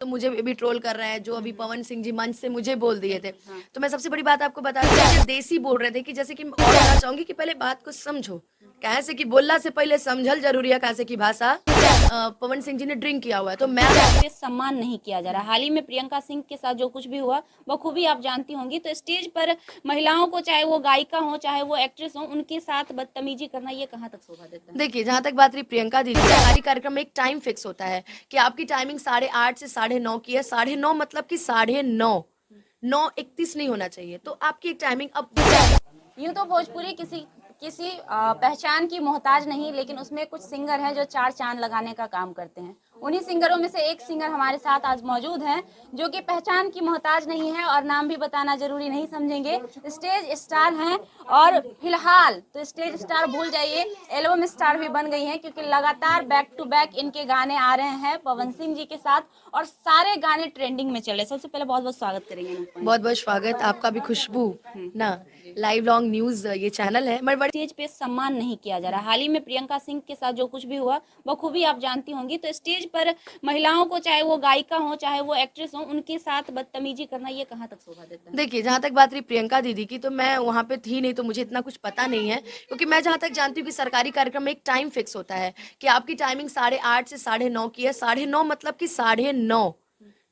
तो मुझे भी ट्रोल कर रहे हैं, जो अभी पवन सिंह जी मंच से मुझे बोल दिए थे। तो मैं सबसे बड़ी बात आपको बता दूं, मुझे देसी बोल रहे थे कि जैसे कि मैं और कहना चाहूंगी कि पहले बात को समझो, कैसे कि बोलना से पहले समझल जरूरी है, कैसे की भाषा पवन सिंह जी ने ड्रिंक किया हुआ है, तो मैं पे सम्मान नहीं किया जा रहा। हाल ही में प्रियंका सिंह के साथ जो कुछ भी हुआ बखूबी आप जानती होंगी। तो स्टेज पर महिलाओं को, चाहे वो गायिका हो चाहे वो एक्ट्रेस हो, उनके साथ बदतमीजी करना ये कहाँ तक शोभा देता है? देखिए, जहाँ तक बात रही प्रियंका दीदी, सरकारी कार्यक्रम में एक टाइम फिक्स होता है कि आपकी टाइमिंग 8:30 से 9:30 की है। 9:30 मतलब कि 9:30, 9:31 नहीं होना चाहिए। तो आपकी एक टाइमिंग अब यूं तो भोजपुरी किसी किसी पहचान की मोहताज नहीं, लेकिन उसमें कुछ सिंगर हैं जो चार चांद लगाने का काम करते हैं। उन्हीं सिंगरों में से एक सिंगर हमारे साथ आज मौजूद हैं जो कि पहचान की मोहताज नहीं है, और नाम भी बताना जरूरी नहीं समझेंगे। स्टेज स्टार हैं, और फिलहाल तो स्टेज स्टार भूल जाइए, एल्बम स्टार भी बन गई हैं, क्योंकि लगातार बैक टू बैक इनके गाने आ रहे हैं पवन सिंह जी के साथ, और सारे गाने ट्रेंडिंग में चले। सबसे पहले बहुत बहुत स्वागत करेंगे। बहुत बहुत स्वागत आपका भी। खुशबू ना लाइव लॉन्ग न्यूज ये चैनल है, बट स्टेज पे सम्मान नहीं किया जा रहा। हाल ही में प्रियंका सिंह के साथ जो कुछ भी हुआ बखूबी आप जानती होंगी। तो स्टेज पर महिलाओं को, चाहे वो गायिका हो चाहे वो एक्ट्रेस हो, उनके साथ बदतमीजी करना ये कहाँ तक शोभा देता है? देखिए, जहाँ तक बात रही प्रियंका दीदी की, तो मैं वहाँ पे थी नहीं, तो मुझे इतना कुछ पता नहीं है, क्योंकि मैं जहाँ तक जानती हूँ कि सरकारी कार्यक्रम में एक टाइम फिक्स होता है कि आपकी टाइमिंग 8:30 से 9:30 की है। 9:30 मतलब कि 9:30,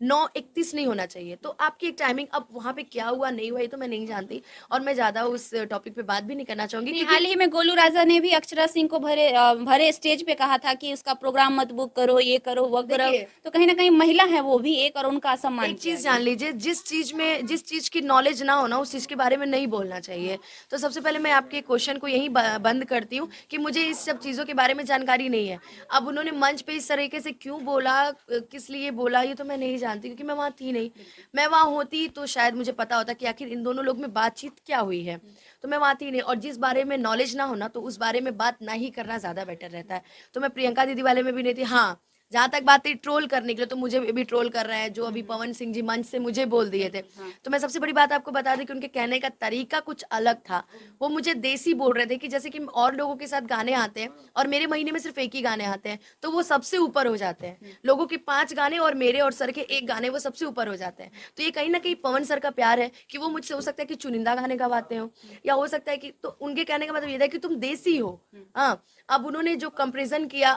9:31 नहीं होना चाहिए। तो आपकी एक टाइमिंग, अब वहाँ पे क्या हुआ नहीं हुआ ये तो मैं नहीं जानती, और मैं ज्यादा उस टॉपिक पे बात भी नहीं करना चाहूंगी, नहीं, क्योंकि हाल ही में गोलू राजा ने भी अक्षरा सिंह को भरे स्टेज पे कहा था कि उसका प्रोग्राम मत बुक करो, ये करो वो करो। देखिए, तो कहीं ना कहीं महिला है वो भी एक, और उनका सम्मान एक किया चीज गया। जान लीजिए, जिस चीज की नॉलेज ना हो ना, उस चीज के बारे में नहीं बोलना चाहिए। तो सबसे पहले मैं आपके क्वेश्चन को यहीं बंद करती हूँ कि मुझे इस सब चीजों के बारे में जानकारी नहीं है। अब उन्होंने मंच पे इस तरीके से क्यों बोला, किस लिए बोला, ये तो मैं नहीं जानती, क्योंकि मैं वहां थी नहीं। मैं वहां होती तो शायद मुझे पता होता कि आखिर इन दोनों लोग में बातचीत क्या हुई है। तो मैं वहां थी नहीं, और जिस बारे में नॉलेज ना हो ना, तो उस बारे में बात ना ही करना ज्यादा बेटर रहता है। तो मैं प्रियंका दीदी वाले में भी नहीं थी। हाँ, जहाँ तक बात है ट्रोल करने के लिए, तो मुझे भी ट्रोल कर रहे हैं, जो अभी पवन सिंह जी मंच से मुझे बोल दिए थे। तो मैं सबसे बड़ी बात आपको बता दी कि उनके कहने का तरीका कुछ अलग था। वो मुझे देसी बोल रहे थे कि जैसे कि और लोगों के साथ गाने आते हैं और मेरे महीने में सिर्फ एक ही गाने आते हैं, तो वो सबसे ऊपर हो जाते हैं। लोगों के 5 गाने और मेरे और सर के एक गाने, वो सबसे ऊपर हो जाते हैं। तो ये कहीं ना कहीं पवन सर का प्यार है कि वो मुझसे हो सकता है कि चुनिंदा गाने गवाते हो, या हो सकता है कि, तो उनके कहने का मतलब ये था कि तुम देसी हो। हाँ, अब उन्होंने जो कंपेरिजन किया,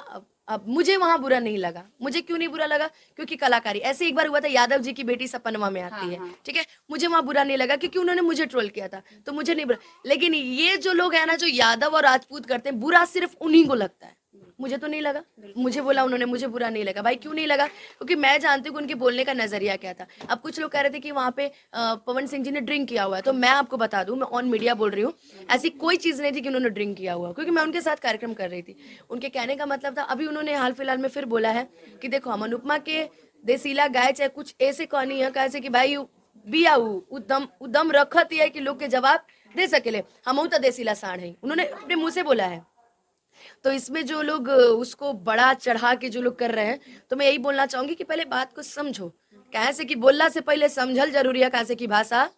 अब मुझे वहां बुरा नहीं लगा। मुझे क्यों नहीं बुरा लगा? क्योंकि कलाकारी, ऐसे एक बार हुआ था, यादव जी की बेटी सपनवा में आती है, ठीक है, मुझे वहां बुरा नहीं लगा क्योंकि उन्होंने मुझे ट्रोल किया था, तो मुझे नहीं बुरा। लेकिन ये जो लोग है ना, जो यादव और राजपूत करते हैं, बुरा सिर्फ उन्हीं को लगता है, मुझे तो नहीं लगा। मुझे बोला उन्होंने, मुझे बुरा नहीं लगा। भाई क्यों नहीं लगा? क्योंकि मैं जानती हूँ कि उनके बोलने का नजरिया क्या था। अब कुछ लोग कह रहे थे कि वहां पे पवन सिंह जी ने ड्रिंक किया हुआ है, तो मैं आपको बता दूं, मैं ऑन मीडिया बोल रही हूँ, ऐसी कोई चीज नहीं थी कि उन्होंने ड्रिंक किया हुआ, क्योंकि मैं उनके साथ कार्यक्रम कर रही थी। उनके कहने का मतलब था, अभी उन्होंने हाल फिलहाल में फिर बोला है कि देखो, हम अनुपमा के देसीला गाय चाहे कुछ ऐसे कहनी है, कैसे कि भाई बिया उदम उदम रखत है कि लोग के जवाब दे सकेले, हम तो देसीला साढ़ है, उन्होंने अपने मुंह से बोला है। तो इसमें जो लोग उसको बड़ा चढ़ा के जो लोग कर रहे हैं, तो मैं यही बोलना चाहूंगी कि पहले बात को समझो, कैसे कि बोलना से पहले समझल जरूरी है, कैसे की भाषा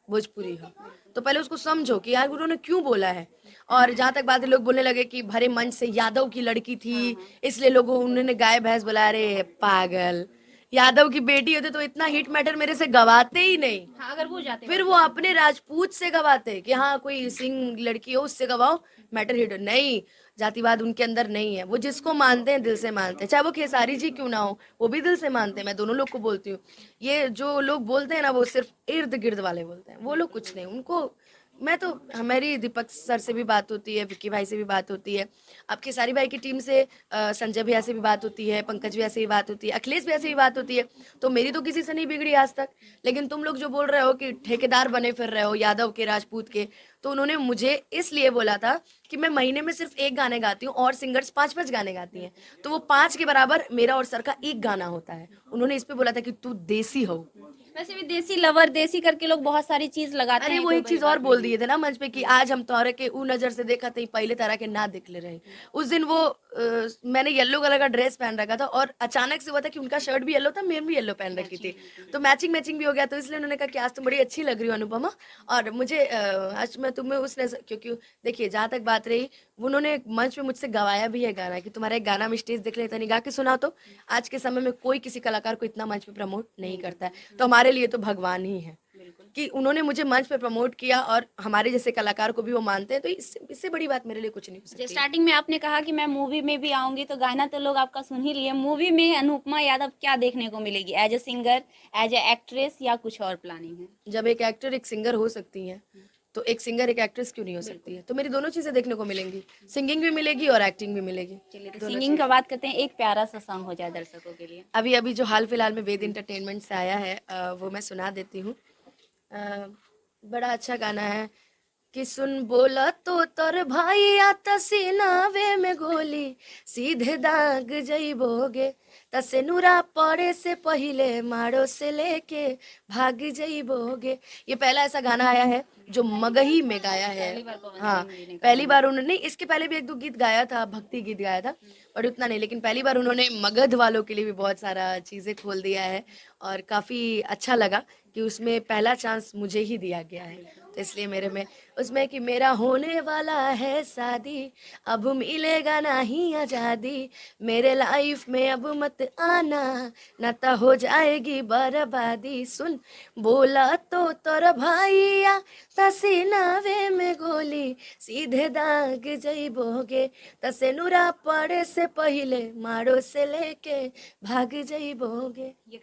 भोजपुरी है। तो पहले उसको समझो कि यार उन्होंने क्यों बोला है। और जहां तक बात है, लोग बोलने लगे कि भरे मंच से यादव की लड़की थी, इसलिए लोगों उन्होंने गाय भैंस बुला रहे। पागल, यादव की बेटी होते तो इतना हिट मैटर मेरे से गवाते ही नहीं। हाँ, अगर वो जाते फिर वो अपने राजपूत से गवाते कि हाँ कोई सिंह लड़की हो उससे गवाओ, मैटर हिट नहीं। जातिवाद उनके अंदर नहीं है, वो जिसको मानते हैं दिल से मानते हैं, चाहे वो खेसारी जी क्यों ना हो, वो भी दिल से मानते हैं। मैं दोनों लोग को बोलती हूँ। ये जो लोग बोलते हैं ना, वो सिर्फ इर्द गिर्द वाले बोलते हैं, वो लोग कुछ नहीं। उनको मैं तो, हमारी दीपक सर से भी बात होती है, विक्की भाई से भी बात होती है, आपके सारी भाई की टीम से संजय भैया से भी बात होती है, पंकज भैया से भी बात होती है, अखिलेश भैया से भी बात होती है। तो मेरी तो किसी से नहीं बिगड़ी आज तक। लेकिन तुम लोग जो बोल रहे हो कि ठेकेदार बने फिर रहे हो यादव के, राजपूत के, तो उन्होंने मुझे इसलिए बोला था कि मैं महीने में सिर्फ एक गाने गाती हूँ और सिंगर्स 5-5 गाने गाती हैं, तो वो 5 के बराबर मेरा और सर का एक गाना होता है। उन्होंने इस पे बोला था कि तू देसी हो। वैसे भी देसी लवर, देसी करके लोग बहुत सारी चीज लगाते अरे हैं, वो कोई एक बड़ी चीज और बात बोल नहीं है। दिए थे ना मंच पे कि आज हम तोहरे के ऊ नजर से देखा थे, पहले तरह के ना दिखले रहे। उस दिन वो मैंने येलो कलर का ड्रेस पहन रखा था, और अचानक से हुआ था कि उनका शर्ट भी येलो था, मैं भी येलो पहन रखी थी, तो मैचिंग मैचिंग भी हो गया। तो इसलिए उन्होंने कहा कि आज तुम बड़ी अच्छी लग रही हो अनुपमा, और मुझे आज मैं तुम्हें उस नजर, क्योंकि देखिए जहां तक बात रही, उन्होंने मंच पे मुझसे गवाया भी है गाना कि तुम्हारा एक गाना हम स्टेज देख लेते नहीं, गा के सुनाओ। तो आज के समय में कोई किसी कलाकार को इतना मंच पे प्रमोट नहीं करता है, तो हमारे लिए तो भगवान ही है कि उन्होंने मुझे मंच पे प्रमोट किया और हमारे जैसे कलाकार को भी वो मानते हैं, तो इससे बड़ी बात मेरे लिए कुछ नहीं हो सकती है। स्टार्टिंग में आपने कहा कि मैं मूवी में भी आऊंगी, तो गाना तो लोग आपका सुन ही लिए। मूवी में अनुपमा यादव क्या देखने को मिलेगी? As a singer, as a actress, या कुछ और प्लानिंग है? जब एक एक्टर एक सिंगर हो सकती है, तो एक सिंगर एक एक्ट्रेस क्यों नहीं हो सकती है? तो मेरी दोनों चीजें देखने को मिलेंगी, सिंगिंग भी मिलेगी और एक्टिंग भी मिलेगी। चलिए, तो दोनों सिंगिंग का बात करते हैं, एक प्यारा सा सॉन्ग हो जाए दर्शकों के लिए। अभी अभी जो हाल फिलहाल में वेद इंटरटेनमेंट से आया है, वो मैं सुना देती हूँ। बड़ा अच्छा गाना है कि सुन बोला तो तोर भाई आता सीनावे में गोली सीधे दाग जइबोगे, तसे नूरा पड़े से पहिले मारो से लेके भाग जइबोगे। ये पहला ऐसा गाना आया है जो मगही में गाया है। हाँ, पहली बार उन्होंने, इसके पहले भी एक दो गीत गाया था, भक्ति गीत गाया था, पर उतना नहीं, लेकिन पहली बार उन्होंने मगध वालों के लिए भी बहुत सारा चीजें खोल दिया है और काफी अच्छा लगा कि उसमें पहला चांस मुझे ही दिया गया है। तो इसलिए मेरे में उसमें कि मेरा होने वाला है शादी, अब मिलेगा नहीं आजादी, मेरे लाइफ में अब मत आना, न तो हो जाएगी बर्बादी। सुन बोला तो तोर भाईया तसीनावे में गोली सीधे दाग जइबोगे, तसे नूरा पड़े से पहिले मारो से लेके भाग जइबोगे। ये